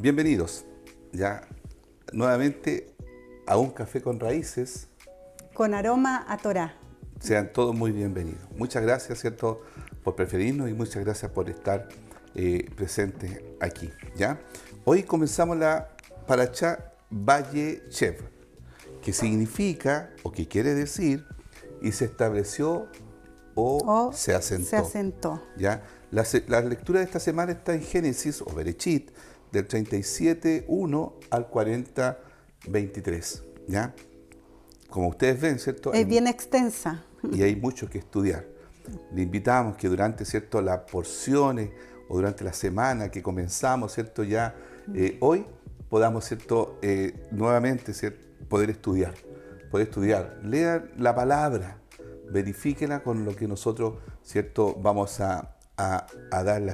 Bienvenidos ya nuevamente a un café con raíces. Con aroma a Torá. Sean todos muy bienvenidos. Muchas gracias, ¿cierto?, por preferirnos y muchas gracias por estar presentes aquí. ¿Ya? Hoy comenzamos la Parashá Vayeshev, que significa, o que quiere decir, y se estableció o se asentó. Se asentó. ¿Ya? La lectura de esta semana está en Génesis o Bereshit, del 37:1 al 40:23. ¿Ya? Como ustedes ven, ¿cierto? Es bien extensa. Y hay mucho que estudiar. Le invitamos que durante, ¿cierto?, las porciones o durante la semana que comenzamos, ¿cierto?, ya hoy podamos, ¿cierto?, nuevamente, ¿cierto?, poder estudiar. Lean la palabra, verifíquenla con lo que nosotros, ¿cierto?, vamos a dar la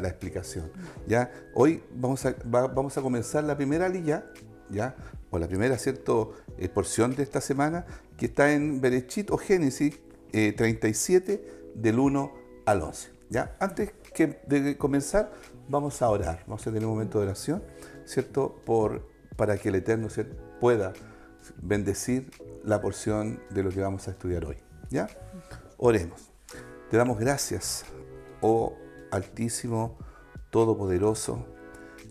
explicación. ¿Ya? Hoy vamos a comenzar la primera aliyá, ¿ya?, o la primera, ¿cierto?, porción de esta semana, que está en Bereshit o Génesis 37, del 1 al 11. ¿Ya? Antes de comenzar, vamos a orar. Vamos a tener un momento de oración, ¿cierto?, para que el Eterno, ¿cierto?, pueda bendecir la porción de lo que vamos a estudiar hoy. ¿Ya? Oremos. Te damos gracias, oh Altísimo, Todopoderoso.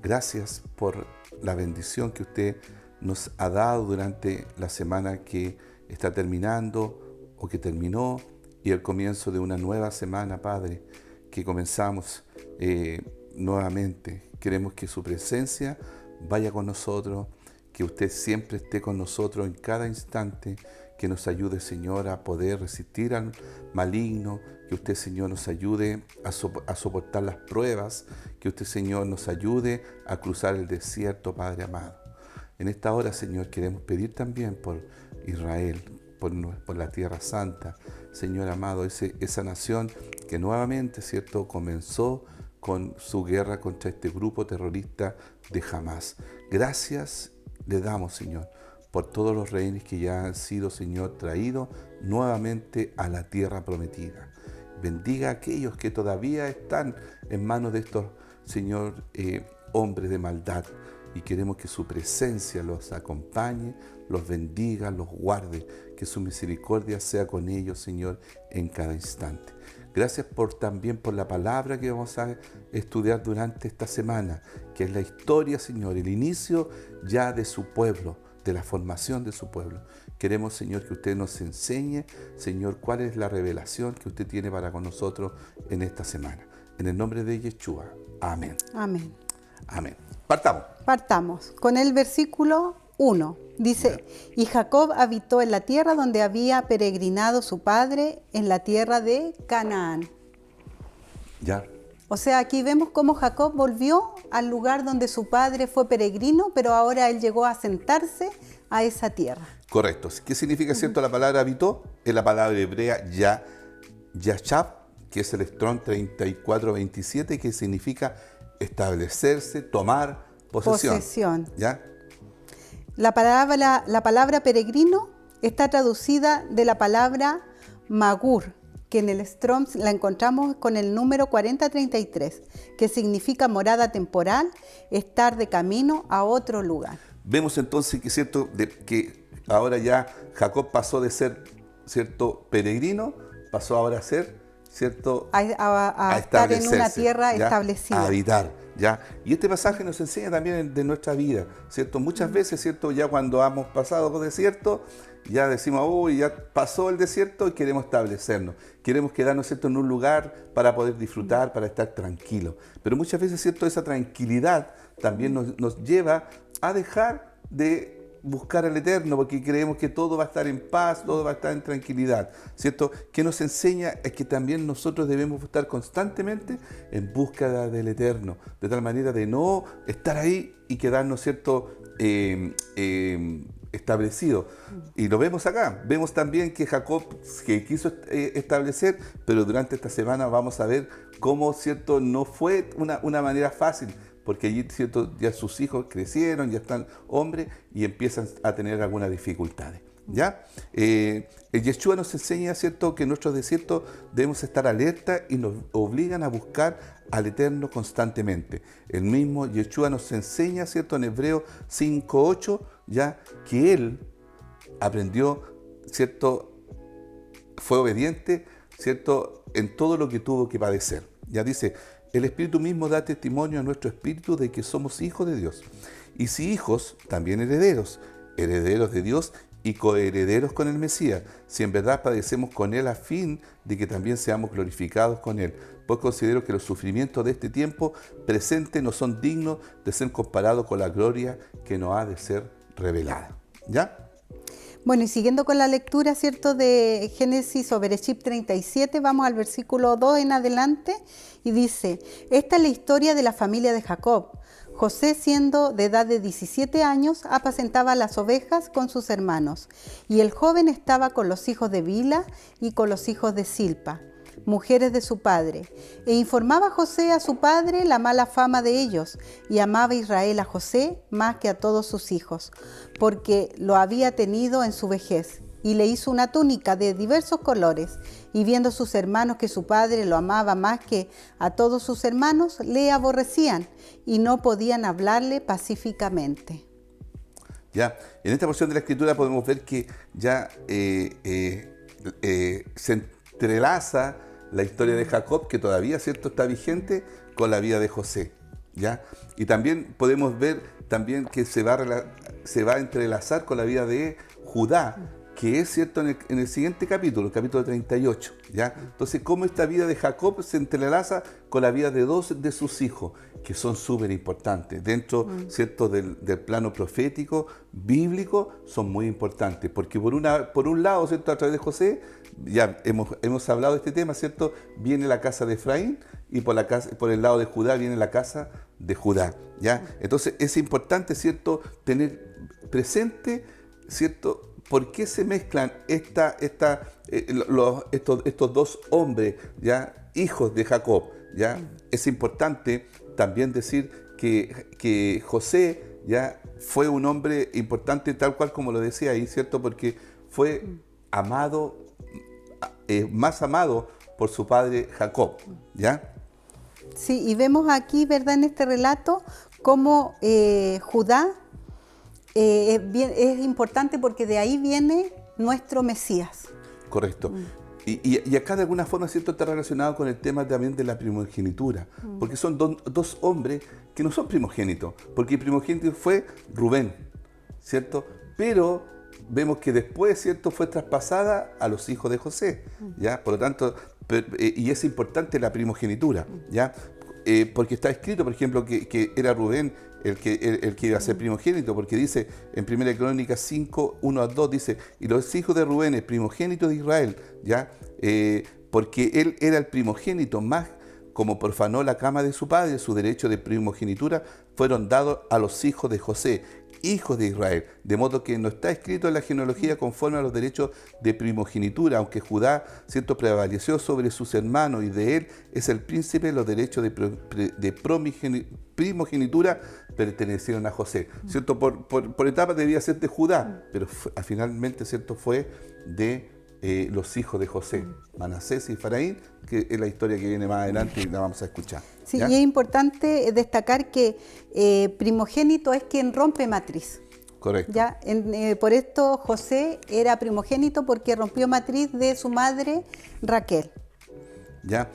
Gracias por la bendición que usted nos ha dado durante la semana que está terminando o que terminó, y el comienzo de una nueva semana, Padre, que comenzamos nuevamente. Queremos que su presencia vaya con nosotros, que usted siempre esté con nosotros en cada instante, que nos ayude, Señor, a poder resistir al maligno, que usted, Señor, nos ayude a soportar las pruebas, que usted, Señor, nos ayude a cruzar el desierto, Padre amado. En esta hora, Señor, queremos pedir también por Israel, por la Tierra Santa, Señor amado, esa nación que nuevamente, ¿cierto?, comenzó con su guerra contra este grupo terrorista de Hamás. Gracias le damos, Señor, por todos los rehenes que ya han sido, Señor, traídos nuevamente a la tierra prometida. Bendiga a aquellos que todavía están en manos de estos, Señor, hombres de maldad. Y queremos que su presencia los acompañe, los bendiga, los guarde, que su misericordia sea con ellos, Señor, en cada instante. Gracias también por la palabra que vamos a estudiar durante esta semana, que es la historia, Señor, el inicio ya de su pueblo, de la formación de su pueblo. Queremos, Señor, que usted nos enseñe, Señor, cuál es la revelación que usted tiene para con nosotros en esta semana. En el nombre de Yeshua. Amén. Amén. Amén. Partamos con el versículo 1. Dice, y Jacob habitó en la tierra donde había peregrinado su padre, en la tierra de Canaán. Ya. O sea, aquí vemos cómo Jacob volvió al lugar donde su padre fue peregrino, pero ahora él llegó a asentarse a esa tierra. Correcto. ¿Qué significa, cierto, la palabra habitó? Es la palabra hebrea yashab, que es el Strong 3427, que significa establecerse, tomar posesión. ¿Ya? La palabra peregrino está traducida de la palabra magur, que en el Strong la encontramos con el número 4033, que significa morada temporal, estar de camino a otro lugar. Vemos entonces que, ¿cierto?, que ahora ya Jacob pasó de ser, ¿cierto?, peregrino, pasó ahora a ser, ¿cierto?, a estar en una tierra ¿ya?, establecida. a habitar. ¿Ya? Y este pasaje nos enseña también de nuestra vida, ¿cierto? Muchas veces, ¿cierto?, ya cuando hemos pasado por desierto, ya decimos, uy, ya pasó el desierto y queremos establecernos. Queremos quedarnos, ¿cierto?, en un lugar para poder disfrutar, para estar tranquilos. Pero muchas veces, ¿cierto?, esa tranquilidad también nos lleva a dejar de buscar al Eterno, porque creemos que todo va a estar en paz, todo va a estar en tranquilidad, ¿cierto? Que nos enseña es que también nosotros debemos estar constantemente en búsqueda del Eterno, de tal manera de no estar ahí y quedarnos, ¿cierto?, establecido. Y lo vemos acá. Vemos también que Jacob que quiso establecer, pero durante esta semana vamos a ver cómo, ¿cierto?, no fue una manera fácil, porque allí, ¿cierto?, ya sus hijos crecieron, ya están hombres y empiezan a tener algunas dificultades. ¿ya? El Yeshua nos enseña, ¿cierto?, que en nuestros desiertos debemos estar alerta y nos obligan a buscar al Eterno constantemente. El mismo Yeshua nos enseña, ¿cierto?, en Hebreos 5:8, ya, que Él aprendió, ¿cierto?, fue obediente, ¿cierto?, en todo lo que tuvo que padecer. Ya dice, el Espíritu mismo da testimonio a nuestro espíritu de que somos hijos de Dios. Y si hijos, también herederos, herederos de Dios y coherederos con el Mesías, si en verdad padecemos con Él a fin de que también seamos glorificados con Él. Pues considero que los sufrimientos de este tiempo presente no son dignos de ser comparados con la gloria que nos ha de ser revelada. ¿Ya? Bueno, y siguiendo con la lectura, ¿cierto?, de Génesis o Bereshit 37, vamos al versículo 2 en adelante, y dice, esta es la historia de la familia de Jacob. José, siendo de edad de 17 años, apacentaba las ovejas con sus hermanos, y el joven estaba con los hijos de Bila y con los hijos de Silpa, mujeres de su padre. E informaba José a su padre la mala fama de ellos, y amaba Israel a José más que a todos sus hijos, porque lo había tenido en su vejez, y le hizo una túnica de diversos colores, y viendo sus hermanos que su padre lo amaba más que a todos sus hermanos, le aborrecían, y no podían hablarle pacíficamente. Ya, en esta porción de la Escritura podemos ver que ya se entrelaza la historia de Jacob, que todavía, ¿cierto?, está vigente, con la vida de José, ¿ya? Y también podemos ver también que se va a entrelazar con la vida de Judá, que es, ¿cierto?, en el siguiente capítulo, el capítulo 38, ¿ya? Entonces, cómo esta vida de Jacob se entrelaza con la vida de dos de sus hijos, que son súper importantes. Dentro, ¿cierto?, del plano profético, bíblico, son muy importantes, porque por un lado, ¿cierto?, a través de José, ya hemos hablado de este tema, ¿cierto?, viene la casa de Efraín, y por el lado de Judá viene la casa de Judá, ¿ya? Entonces, es importante, ¿cierto?, tener presente, ¿cierto?, por qué se mezclan estos dos hombres, ¿ya?, hijos de Jacob, ¿ya? Es importante también decir que José, ¿ya?, fue un hombre importante, tal cual como lo decía ahí, ¿cierto?, porque fue amado, más amado por su padre Jacob, ¿ya? Sí, y vemos aquí, ¿verdad?, en este relato, cómo Judá es importante porque de ahí viene nuestro Mesías. Correcto. Y acá de alguna forma, ¿cierto?, está relacionado con el tema también de la primogenitura, porque son dos hombres que no son primogénitos, porque el primogénito fue Rubén, ¿cierto? Pero vemos que después, ¿cierto?, fue traspasada a los hijos de José, ¿ya? Por lo tanto, y es importante la primogenitura, ¿ya? Porque está escrito, por ejemplo, que era Rubén el que iba a ser primogénito, porque dice en 1 Crónicas 5, 1-2, dice, y los hijos de Rubén, el primogénito de Israel, ¿ya? Porque él era el primogénito, más como profanó la cama de su padre, su derecho de primogenitura fueron dados a los hijos de José, hijos de Israel, de modo que no está escrito en la genealogía conforme a los derechos de primogenitura, aunque Judá, ¿cierto?, prevaleció sobre sus hermanos y de él es el príncipe, los derechos de primogenitura pertenecieron a José, ¿cierto? Por etapa debía ser de Judá, pero finalmente, ¿cierto?, fue de los hijos de José, Manasés y Efraín, que es la historia que viene más adelante y la vamos a escuchar. Sí, ¿ya? y es importante destacar que primogénito es quien rompe matriz. Correcto. ¿Ya? Por esto José era primogénito porque rompió matriz de su madre Raquel. ¿Ya?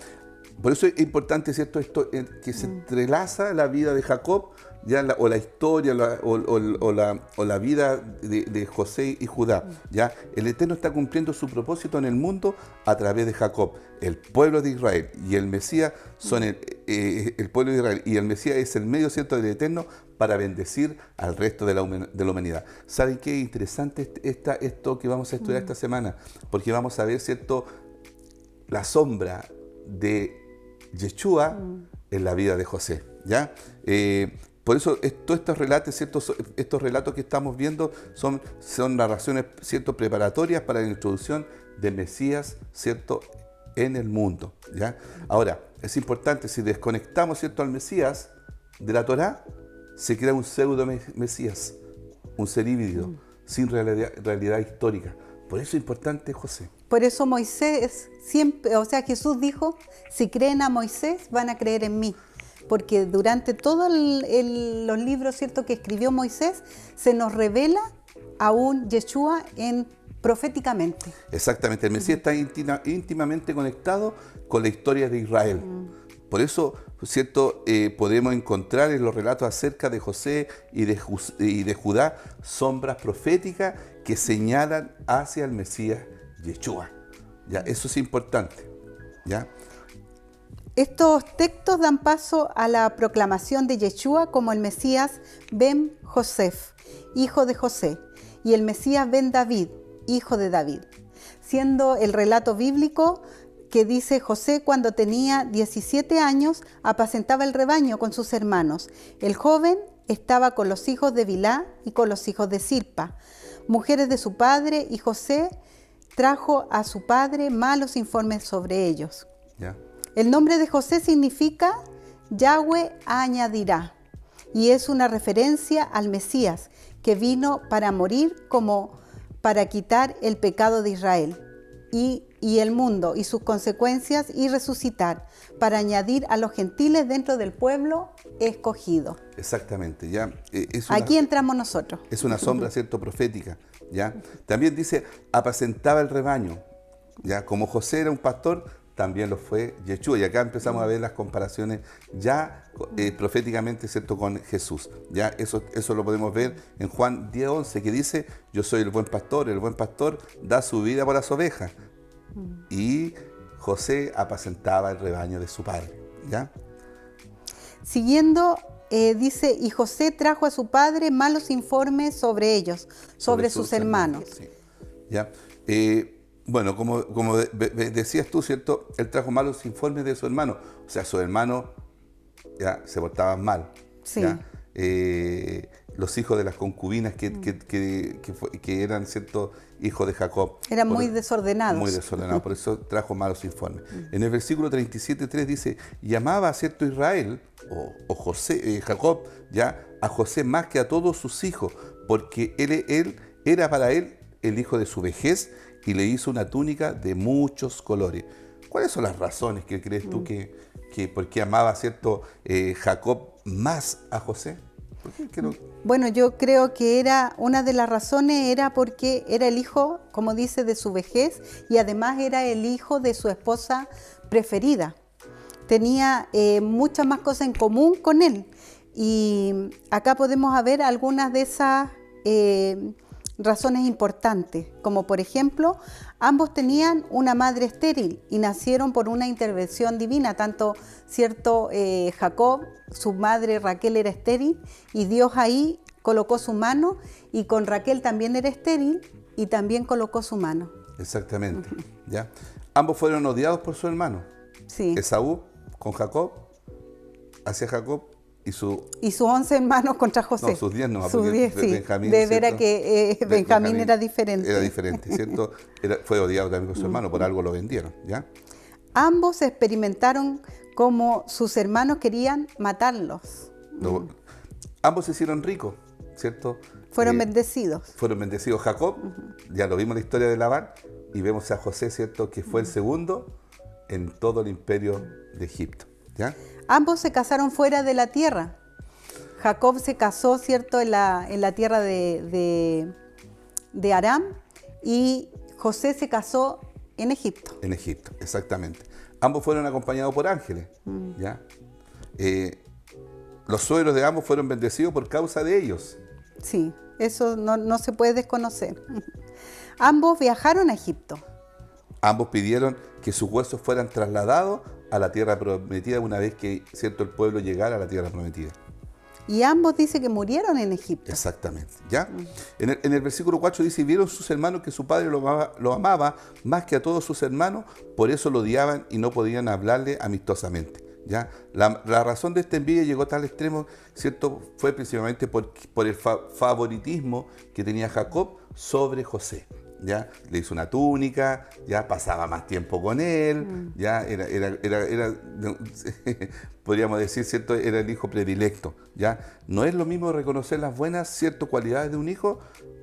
Por eso es importante, ¿cierto?, esto, que se entrelaza la vida de Jacob, ¿ya?, o la historia o la vida de José y Judá, ¿ya? El Eterno está cumpliendo su propósito en el mundo a través de Jacob. El pueblo de Israel y el Mesías son el pueblo de Israel, y el Mesías es el medio, ¿cierto?, del Eterno para bendecir al resto de la humanidad. ¿Saben qué interesante esto que vamos a estudiar esta semana? Porque vamos a ver, ¿cierto?, la sombra de Yeshua en la vida de José, ¿ya? Por eso todos estos relatos, ¿cierto?, estos relatos que estamos viendo son narraciones, ¿cierto?, preparatorias para la introducción del Mesías, ¿cierto?, en el mundo, ¿ya? Ahora, es importante, si desconectamos, ¿cierto?, al Mesías de la Torá, se crea un pseudo Mesías, un ser híbrido, sin realidad histórica. Por eso es importante José. Por eso Moisés siempre, o sea, Jesús dijo, si creen a Moisés, van a creer en mí. Porque durante todos los libros, ¿cierto?, que escribió Moisés, se nos revela a un Yeshua proféticamente. Exactamente, el Mesías está íntimamente conectado con la historia de Israel. Por eso, ¿cierto?, podemos encontrar en los relatos acerca de José y de Judá sombras proféticas que señalan hacia el Mesías Yeshua. ¿Ya? Eso es importante. ¿Ya? Estos textos dan paso a la proclamación de Yeshua como el Mesías Ben Joseph, hijo de José, y el Mesías Ben David, hijo de David, siendo el relato bíblico que dice: José, cuando tenía 17 años, apacentaba el rebaño con sus hermanos. El joven estaba con los hijos de Bilhá y con los hijos de Zilpa, mujeres de su padre, y José trajo a su padre malos informes sobre ellos. ¿Ya? El nombre de José significa Yahweh añadirá, y es una referencia al Mesías, que vino para morir como para quitar el pecado de Israel y el mundo y sus consecuencias, y resucitar para añadir a los gentiles dentro del pueblo escogido. Exactamente, ¿ya? Aquí entramos nosotros. Es una sombra, ¿cierto?, profética, ¿ya? También dice, apacentaba el rebaño, ¿ya? Como José era un pastor, también lo fue Yeshua. Y acá empezamos a ver las comparaciones ya proféticamente, ¿cierto?, con Jesús. ¿Ya? Eso lo podemos ver en Juan 10:11, que dice: yo soy el buen pastor da su vida por las ovejas. Y José apacentaba el rebaño de su padre. ¿Ya? Siguiendo, dice: y José trajo a su padre malos informes sobre ellos, sobre sus hermanos. Sí. ¿Ya? Bueno, como decías tú, ¿cierto? Él trajo malos informes de su hermano. O sea, sus hermanos ya se portaban mal. Sí. ¿Ya? Los hijos de las concubinas que eran, ¿cierto?, hijos de Jacob. Eran muy desordenados. Muy desordenados, por eso trajo malos informes. En el versículo 37:3 dice: llamaba a cierto Israel, o José, Jacob, ya, a José más que a todos sus hijos, porque él era para él el hijo de su vejez, y le hizo una túnica de muchos colores. ¿Cuáles son las razones que crees tú que por qué amaba, ¿cierto?, Jacob más a José? Bueno, yo creo que una de las razones era porque era el hijo, como dice, de su vejez, y además era el hijo de su esposa preferida. Tenía muchas más cosas en común con él. Y acá podemos ver algunas de esas razones importantes, como por ejemplo, ambos tenían una madre estéril y nacieron por una intervención divina, tanto, ¿cierto?, Jacob, su madre Raquel era estéril, y Dios ahí colocó su mano, y con Raquel también era estéril y también colocó su mano. Exactamente. ¿Ya? Ambos fueron odiados por su hermano. Sí. Esaú con Jacob, hacia Jacob, y sus 11 hermanos contra José. No, sus 10 no, sus porque 10, sí. Benjamín, de veras ¿cierto? que Benjamín era diferente. Era diferente, ¿cierto? Fue odiado también por su hermano, por algo lo vendieron, ¿ya? Ambos experimentaron como sus hermanos querían matarlos. Ambos se hicieron ricos, ¿cierto? Fueron bendecidos. Fueron bendecidos. Jacob, ya lo vimos en la historia de Labán, y vemos a José, ¿cierto?, que fue el segundo en todo el imperio de Egipto, ¿ya? Ambos se casaron fuera de la tierra. Jacob se casó, ¿cierto?, en la tierra de Aram, y José se casó en Egipto. En Egipto, exactamente. Ambos fueron acompañados por ángeles, ¿ya? Los suegros de ambos fueron bendecidos por causa de ellos. Sí, eso no se puede desconocer. Ambos viajaron a Egipto. Ambos pidieron que sus huesos fueran trasladados a la tierra prometida una vez que, ¿cierto?, el pueblo llegara a la tierra prometida. Y ambos dice que murieron en Egipto. Exactamente, ¿ya? En el versículo 4 dice: vieron sus hermanos que su padre lo amaba más que a todos sus hermanos, por eso lo odiaban y no podían hablarle amistosamente, ¿ya? La razón de esta envidia llegó a tal extremo, ¿cierto?, fue principalmente por el favoritismo que tenía Jacob sobre José. ¿Ya? Le hizo una túnica, ya pasaba más tiempo con él, ya era podríamos decir, ¿cierto?, era el hijo predilecto, ¿ya? No es lo mismo reconocer las buenas, ¿cierto?, cualidades de un hijo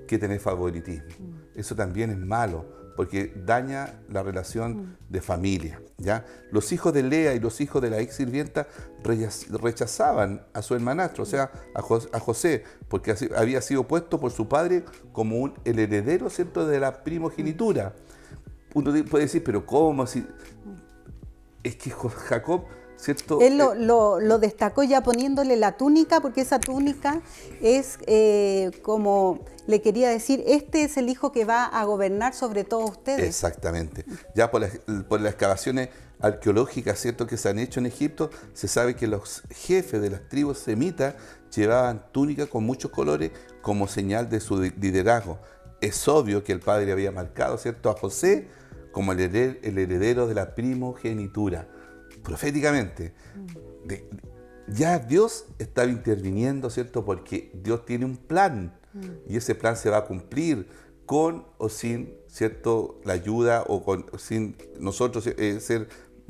que tener favoritismo. Eso también es malo, porque daña la relación de familia, ¿ya? Los hijos de Lea y los hijos de la ex sirvienta rechazaban a su hermanastro, o sea, a José, porque había sido puesto por su padre como el heredero, ¿cierto?, de la primogenitura. Uno puede decir, pero ¿cómo? Si es que Jacob, ¿cierto? Él lo destacó ya poniéndole la túnica, porque esa túnica es como le quería decir, este es el hijo que va a gobernar sobre todos ustedes. Exactamente. Ya por las excavaciones arqueológicas, ¿cierto?, que se han hecho en Egipto, se sabe que los jefes de las tribus semitas llevaban túnica con muchos colores como señal de su liderazgo. Es obvio que el padre había marcado, ¿cierto?, a José como el heredero de la primogenitura. Proféticamente, ya Dios estaba interviniendo, ¿cierto?, porque Dios tiene un plan y ese plan se va a cumplir con o sin, ¿cierto?, la ayuda o sin nosotros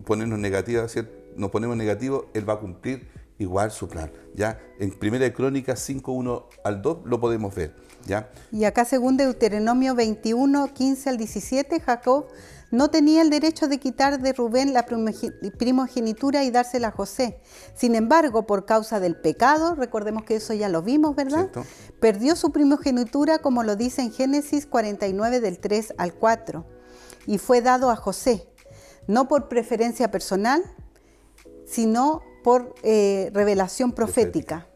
ponernos negativos, ¿cierto? Nos ponemos negativos, Él va a cumplir igual su plan. ¿Ya? En 1 Crónicas 5, 1 al 2 lo podemos ver. ¿Ya? Y acá según Deuteronomio 21, 15 al 17, Jacob no tenía el derecho de quitar de Rubén la primogenitura y dársela a José. Sin embargo, por causa del pecado, recordemos que eso ya lo vimos, ¿verdad? ¿Cierto? Perdió su primogenitura, como lo dice en Génesis 49 del 3 al 4, y fue dado a José, no por preferencia personal, sino por revelación profética.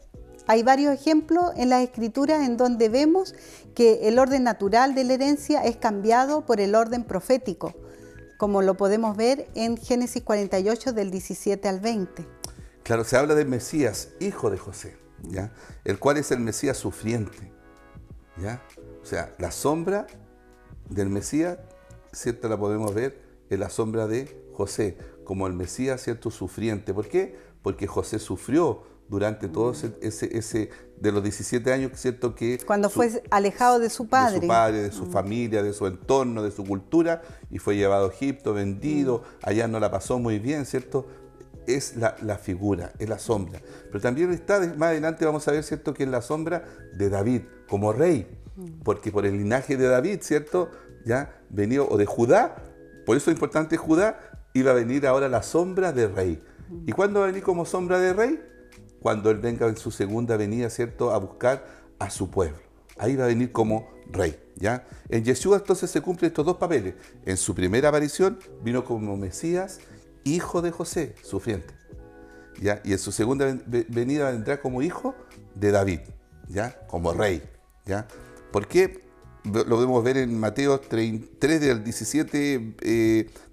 Hay varios ejemplos en las Escrituras en donde vemos que el orden natural de la herencia es cambiado por el orden profético, como lo podemos ver en Génesis 48 del 17 al 20. Claro, se habla del Mesías, hijo de José, ¿ya? El cual es el Mesías sufriente, ¿ya? O sea, la sombra del Mesías, ¿cierto?, la podemos ver en la sombra de José, como el Mesías, ¿cierto?, sufriente. ¿Por qué? Porque José sufrió durante todo ese de los 17 años, ¿cierto?, que cuando fue alejado de su padre. De su padre, de su familia, de su entorno, de su cultura, y fue llevado a Egipto, vendido, allá no la pasó muy bien, ¿cierto? Es la figura, es la sombra. Pero también está, más adelante vamos a ver, ¿cierto?, que es la sombra de David como rey, porque por el linaje de David, ¿cierto?, ya venía, o de Judá, por eso es importante Judá, iba a venir ahora la sombra de rey. ¿Y cuándo va a venir como sombra de rey? Cuando Él venga en su segunda venida, ¿cierto?, a buscar a su pueblo. Ahí va a venir como rey, ¿ya? En Yeshua entonces se cumplen estos dos papeles. En su primera aparición vino como Mesías, hijo de José, sufriente, ¿ya? Y en su segunda venida vendrá como hijo de David, ¿ya?, como rey, ¿ya? ¿Por qué? Lo podemos ver en Mateo 3 del 17,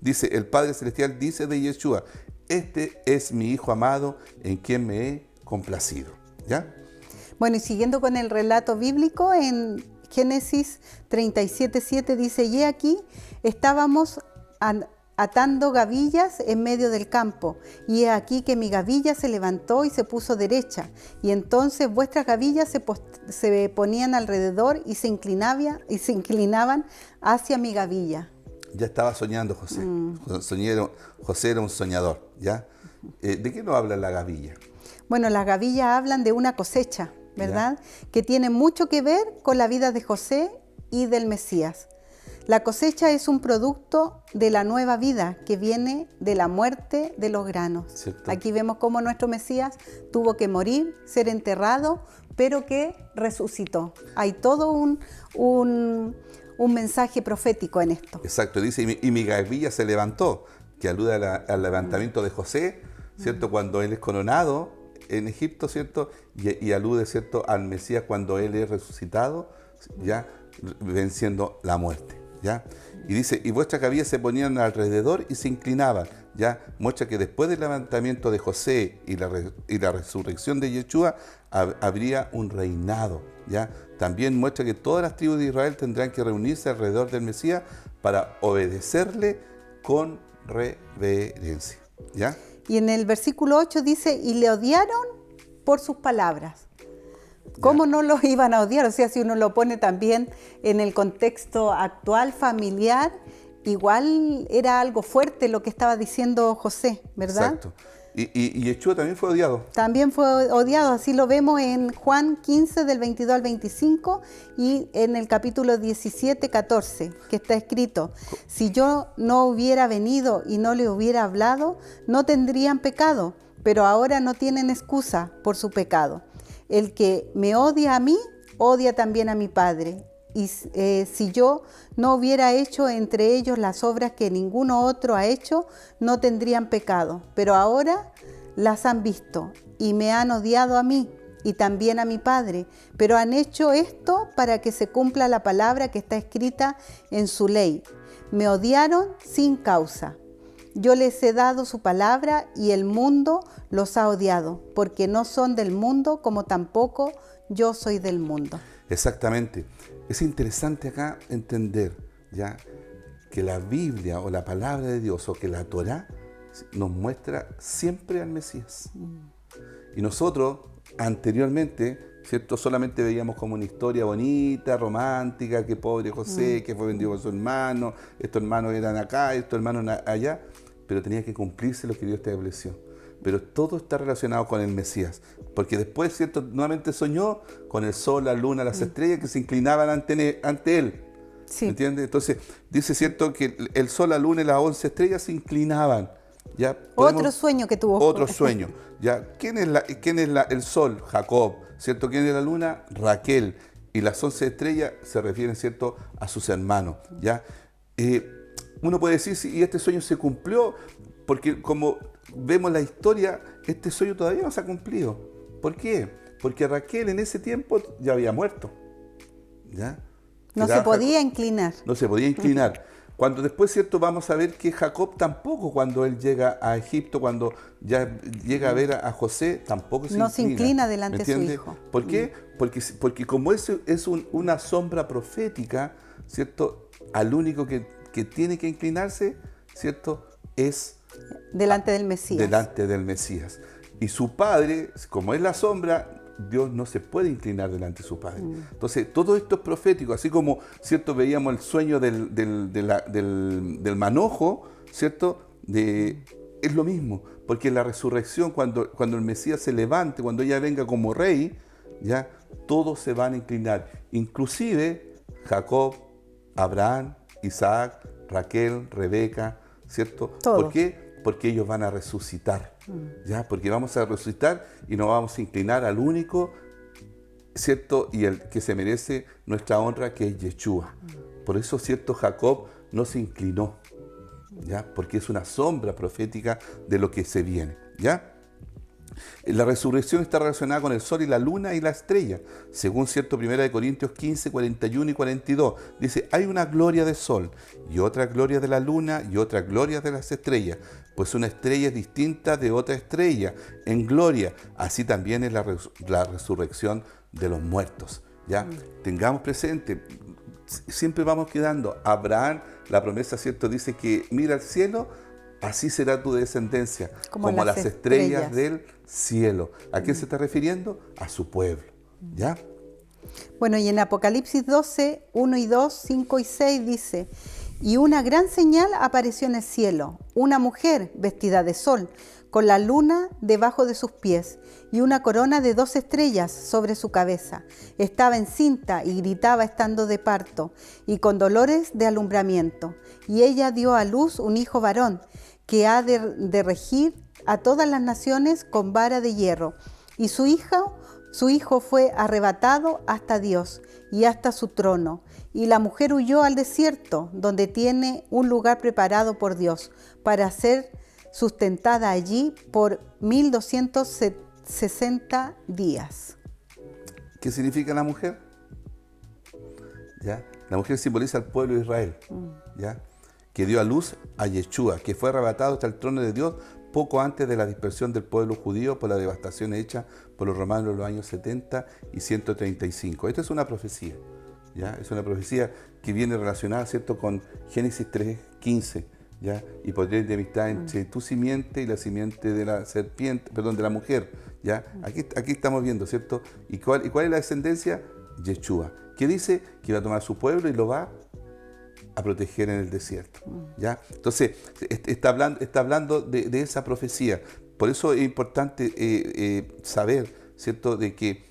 dice, el Padre Celestial dice de Yeshua, este es mi Hijo amado en quien me he complacido, ¿ya? Bueno, y siguiendo con el relato bíblico, en Génesis 37:7 dice, y aquí estábamos atando gavillas en medio del campo, y he aquí que mi gavilla se levantó y se puso derecha, y entonces vuestras gavillas se ponían alrededor y se inclinaban hacia mi gavilla. Ya estaba soñando José. José era un soñador, ¿ya? ¿De qué nos habla la gavilla? Bueno, las gavillas hablan de una cosecha, ¿verdad? ¿Ya? Que tiene mucho que ver con la vida de José y del Mesías. La cosecha es un producto de la nueva vida que viene de la muerte de los granos. ¿Cierto? Aquí vemos cómo nuestro Mesías tuvo que morir, ser enterrado, pero que resucitó. Hay todo un mensaje profético en esto. Exacto, dice, y mi gavilla se levantó, que alude al levantamiento de José, ¿cierto? Cuando él es coronado en Egipto, ¿cierto? Y alude, ¿cierto?, al Mesías cuando él es resucitado, ya venciendo la muerte, ¿ya? Y dice, y vuestras gavillas se ponían alrededor y se inclinaban, ¿ya? Muestra que después del levantamiento de José y la resurrección de Yeshua, habría un reinado, ¿ya? También muestra que todas las tribus de Israel tendrán que reunirse alrededor del Mesías para obedecerle con reverencia, ¿ya? Y en el versículo 8 dice, y le odiaron por sus palabras. ¿Cómo no los iban a odiar? O sea, si uno lo pone también en el contexto actual, familiar, igual era algo fuerte lo que estaba diciendo José, ¿verdad? Exacto. Y Yeshua también fue odiado. También fue odiado, así lo vemos en Juan 15 del 22 al 25 y en el capítulo 17, 14, que está escrito: si yo no hubiera venido y no le hubiera hablado, no tendrían pecado, pero ahora no tienen excusa por su pecado. El que me odia a mí, odia también a mi Padre. Y si yo no hubiera hecho entre ellos las obras que ninguno otro ha hecho, no tendrían pecado. Pero ahora las han visto y me han odiado a mí y también a mi Padre. Pero han hecho esto para que se cumpla la palabra que está escrita en su ley. Me odiaron sin causa. Yo les he dado su palabra y el mundo los ha odiado, porque no son del mundo como tampoco yo soy del mundo. Exactamente. Es interesante acá entender ya que la Biblia o la palabra de Dios o que la Torá nos muestra siempre al Mesías. Y nosotros anteriormente, ¿cierto? Solamente veíamos como una historia bonita, romántica, que pobre José, que fue vendido por su hermano, estos hermanos eran acá, estos hermanos allá, pero tenía que cumplirse lo que Dios estableció. Pero todo está relacionado con el Mesías, porque después, ¿cierto? Nuevamente soñó con el sol, la luna, las estrellas que se inclinaban ante él. Sí. ¿Me entiendes? Entonces, dice, ¿cierto? Que el sol, la luna y las 11 estrellas se inclinaban. ¿Ya? Otro sueño que tuvo. Otro sueño. ¿Ya? ¿Quién es el sol? Jacob. ¿Cierto? ¿Quién es la luna? Raquel. Y las 11 estrellas se refieren, ¿cierto?, a sus hermanos. ¿Ya? Uno puede decir, si este sueño se cumplió, porque como vemos la historia, este sueño todavía no se ha cumplido. ¿Por qué? Porque Raquel en ese tiempo ya había muerto. ¿Ya? No se podía inclinar. No se podía inclinar. Cuando después, ¿cierto?, vamos a ver que Jacob tampoco, cuando él llega a Egipto, cuando ya llega a ver a José, tampoco se inclina delante de su hijo. ¿Por qué? Porque como eso es una sombra profética, ¿cierto?, al único que tiene que inclinarse, ¿cierto?, es delante del Mesías. Delante del Mesías. Y su padre, como es la sombra, Dios no se puede inclinar delante de su Padre. Entonces, todo esto es profético, así como, ¿cierto?, veíamos el sueño del manojo, ¿cierto?, es lo mismo, porque en la resurrección, cuando el Mesías se levante, cuando ella venga como rey, ya todos se van a inclinar, inclusive Jacob, Abraham, Isaac, Raquel, Rebeca, ¿cierto? Todos. ¿Por qué? Porque ellos van a resucitar, ¿ya? Porque vamos a resucitar y nos vamos a inclinar al único, ¿cierto?, y el que se merece nuestra honra, que es Yeshua. Por eso, ¿cierto?, Jacob no se inclinó, ¿ya? Porque es una sombra profética de lo que se viene, ¿ya? La resurrección está relacionada con el sol y la luna y la estrella. Según cierto 1 Corintios 15, 41 y 42. Dice, hay una gloria del sol y otra gloria de la luna y otra gloria de las estrellas. Pues una estrella es distinta de otra estrella en gloria. Así también es la resurrección de los muertos. ¿Ya? Tengamos presente, siempre vamos quedando. Abraham, la promesa, ¿cierto?, dice que mira al cielo, así será tu descendencia, como las estrellas del cielo. ¿A quién se está refiriendo? A su pueblo. ¿Ya? Bueno, y en Apocalipsis 12, 1 y 2, 5 y 6 dice, y una gran señal apareció en el cielo, una mujer vestida de sol, con la luna debajo de sus pies, y una corona de 2 estrellas sobre su cabeza. Estaba encinta y gritaba estando de parto, y con dolores de alumbramiento. Y ella dio a luz un hijo varón, que ha de regir a todas las naciones con vara de hierro. Y su hijo fue arrebatado hasta Dios y hasta su trono. Y la mujer huyó al desierto, donde tiene un lugar preparado por Dios, para ser sustentada allí por 1260 días. ¿Qué significa la mujer? ¿Ya? La mujer simboliza al pueblo de Israel, ¿ya?, que dio a luz a Yeshua, que fue arrebatado hasta el trono de Dios poco antes de la dispersión del pueblo judío por la devastación hecha por los romanos en los años 70 y 135. Esta es una profecía, ¿ya? Es una profecía que viene relacionada, ¿cierto?, con Génesis 3:15, ¿ya? Y pondré enemistad entre tu simiente y la simiente de la serpiente, perdón, de la mujer, ¿ya? Aquí estamos viendo, ¿cierto? ¿Y cuál es la descendencia? Yeshua, que dice que va a tomar su pueblo y lo va a proteger en el desierto, ¿ya? Entonces, está hablando de esa profecía, Por eso es importante saber, ¿cierto?, de que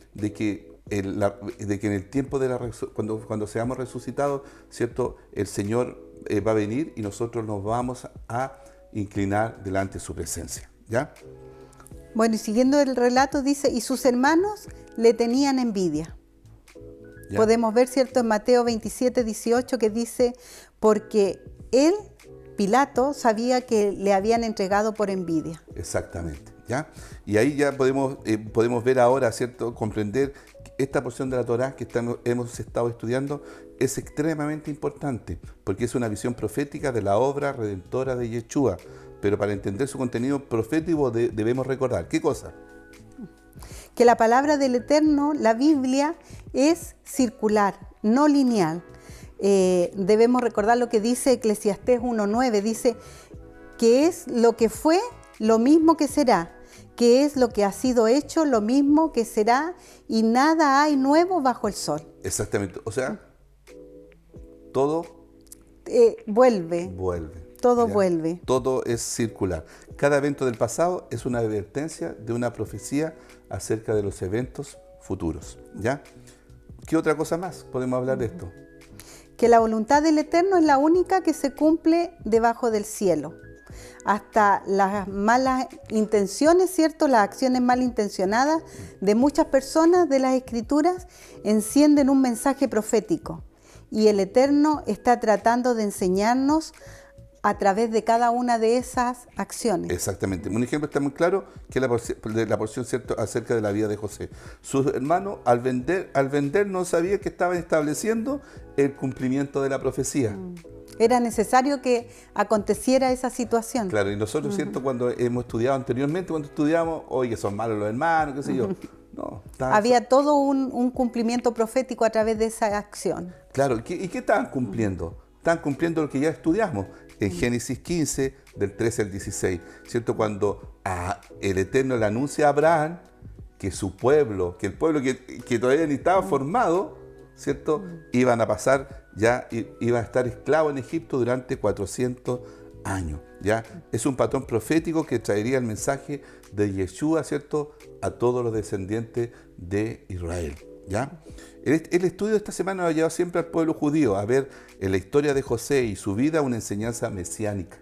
en el tiempo de cuando seamos resucitados, ¿cierto?, el Señor va a venir y nosotros nos vamos a inclinar delante de su presencia, ¿ya? Bueno, y siguiendo el relato dice, y sus hermanos le tenían envidia. ¿Ya? Podemos ver, ¿cierto?, en Mateo 27, 18, que dice, porque él, Pilato, sabía que le habían entregado por envidia. Exactamente, ¿ya? Y ahí ya podemos ver ahora, ¿cierto?, comprender que esta porción de la Torá que hemos estado estudiando es extremadamente importante, porque es una visión profética de la obra redentora de Yeshua. Pero para entender su contenido profético debemos recordar, ¿qué cosa? Que la palabra del Eterno, la Biblia, es circular, no lineal. Debemos recordar lo que dice Eclesiastés 1:9, dice que es lo que fue, lo mismo que será, que es lo que ha sido hecho, lo mismo que será, y nada hay nuevo bajo el sol. Exactamente, o sea, todo Vuelve, todo ¿ya? vuelve. Todo es circular. Cada evento del pasado es una advertencia de una profecía acerca de los eventos futuros, ¿ya? ¿Qué otra cosa más podemos hablar de esto? Que la voluntad del Eterno es la única que se cumple debajo del cielo. Hasta las malas intenciones, ¿cierto? Las acciones malintencionadas de muchas personas de las Escrituras encienden un mensaje profético. Y el Eterno está tratando de enseñarnos a través de cada una de esas acciones. Exactamente. Un ejemplo está muy claro, que es la porción, ¿cierto?, acerca de la vida de José. Sus hermanos, al vender no sabían que estaban estableciendo el cumplimiento de la profecía. Era necesario que aconteciera esa situación. Claro, y nosotros, ¿cierto?, cuando hemos estudiado anteriormente, cuando estudiamos, oye, son malos los hermanos, qué sé yo. No, había todo un cumplimiento profético a través de esa acción. Claro, ¿y qué estaban cumpliendo? Estaban cumpliendo lo que ya estudiamos en Génesis 15, del 13 al 16, ¿cierto? Cuando el Eterno le anuncia a Abraham que su pueblo, que el pueblo que todavía ni estaba formado, ¿cierto?, iban a pasar ya, iban a estar esclavos en Egipto durante 400 años, ¿ya? Es un patrón profético que traería el mensaje de Yeshua, ¿cierto?, a todos los descendientes de Israel, ¿ya? El estudio de esta semana nos ha llevado siempre al pueblo judío a ver en la historia de José y su vida una enseñanza mesiánica.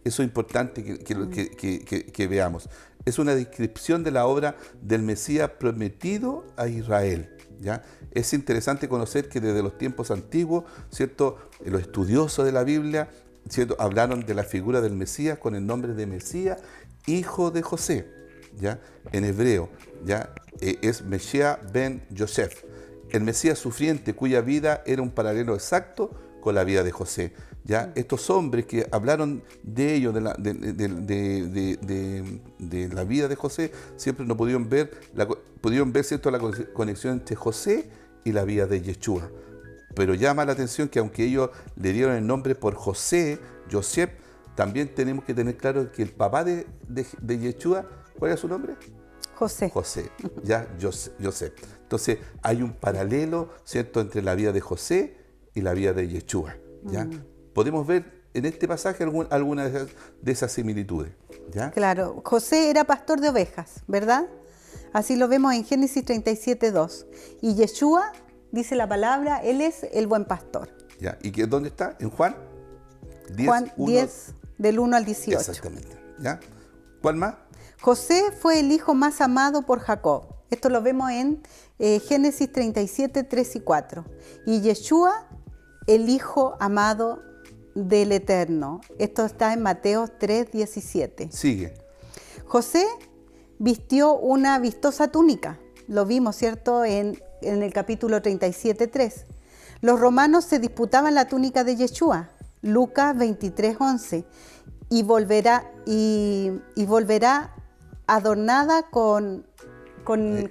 Eso es importante que veamos. Es una descripción de la obra del Mesías prometido a Israel, ¿ya? Es interesante conocer que desde los tiempos antiguos, ¿cierto?, los estudiosos de la Biblia, ¿cierto?, hablaron de la figura del Mesías con el nombre de Mesías, hijo de José, ¿ya? En hebreo, ¿ya?, es Mesías ben Yosef, el Mesías sufriente cuya vida era un paralelo exacto con la vida de José, ¿ya? Estos hombres que hablaron de ellos, de la vida de José, siempre no pudieron ver, ¿cierto?, la conexión entre José y la vida de Yeshua. Pero llama la atención que aunque ellos le dieron el nombre por José, Yosef, también tenemos que tener claro que el papá de Yeshua, ¿cuál era su nombre? José, ya, Yosef. Entonces hay un paralelo, ¿cierto?, entre la vida de José y la vida de Yeshua, ¿ya? Podemos ver en este pasaje alguna de esas similitudes, ¿ya? Claro, José era pastor de ovejas, ¿verdad? Así lo vemos en Génesis 37:2. Y Yeshua, dice la palabra, él es el buen pastor. ¿Ya? ¿Y dónde está? ¿En Juan? 10, Juan 10, del 1 al 18. Exactamente, ¿ya? ¿Cuál más? José fue el hijo más amado por Jacob. Esto lo vemos en Génesis 37, 3 y 4. Y Yeshua, el hijo amado del Eterno. Esto está en Mateo 3, 17. Sigue. José vistió una vistosa túnica. Lo vimos, ¿cierto?, en el capítulo 37, 3. Los romanos se disputaban la túnica de Yeshua. Lucas 23, 11. Y volverá adornada con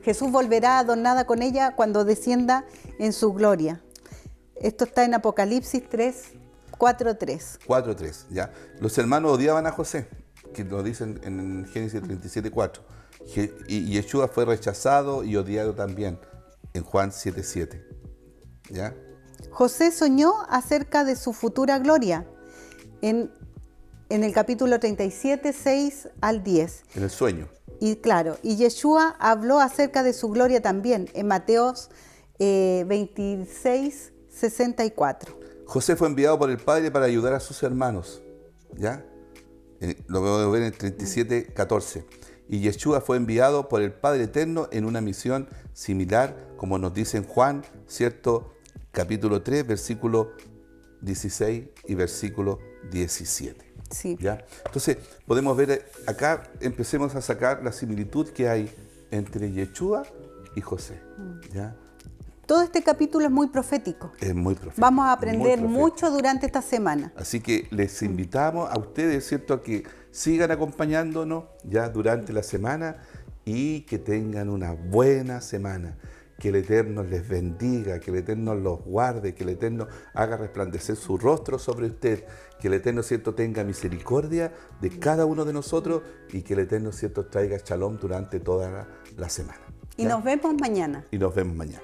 Jesús volverá adornada con ella cuando descienda en su gloria. Esto está en Apocalipsis 4:3. 4:3, ¿ya? Los hermanos odiaban a José, que lo dicen en Génesis 37:4. Y Yeshua fue rechazado y odiado también en Juan 7:7, ¿ya? José soñó acerca de su futura gloria. En en el capítulo 37, 6 al 10. En el sueño. Y claro, y Yeshua habló acerca de su gloria también en Mateos 26, 64. José fue enviado por el Padre para ayudar a sus hermanos. ¿Ya? Lo podemos ver en el 37, 14. Y Yeshua fue enviado por el Padre Eterno en una misión similar, como nos dice en Juan, ¿cierto? Capítulo 3, versículo 16 y versículo 17. Sí. ¿Ya? Entonces, podemos ver acá, empecemos a sacar la similitud que hay entre Yeshua y José. ¿Ya? Todo este capítulo es muy profético. Es muy profético. Vamos a aprender muy profético. mucho durante esta semana. Así que les invitamos a ustedes, ¿cierto?, a que sigan acompañándonos ya durante la semana y que tengan una buena semana. Que el Eterno les bendiga, que el Eterno los guarde, que el Eterno haga resplandecer su rostro sobre usted, que el Eterno, ¿cierto?, tenga misericordia de cada uno de nosotros y que el Eterno, ¿cierto?, traiga shalom durante toda la semana. Y nos vemos mañana. Y nos vemos mañana.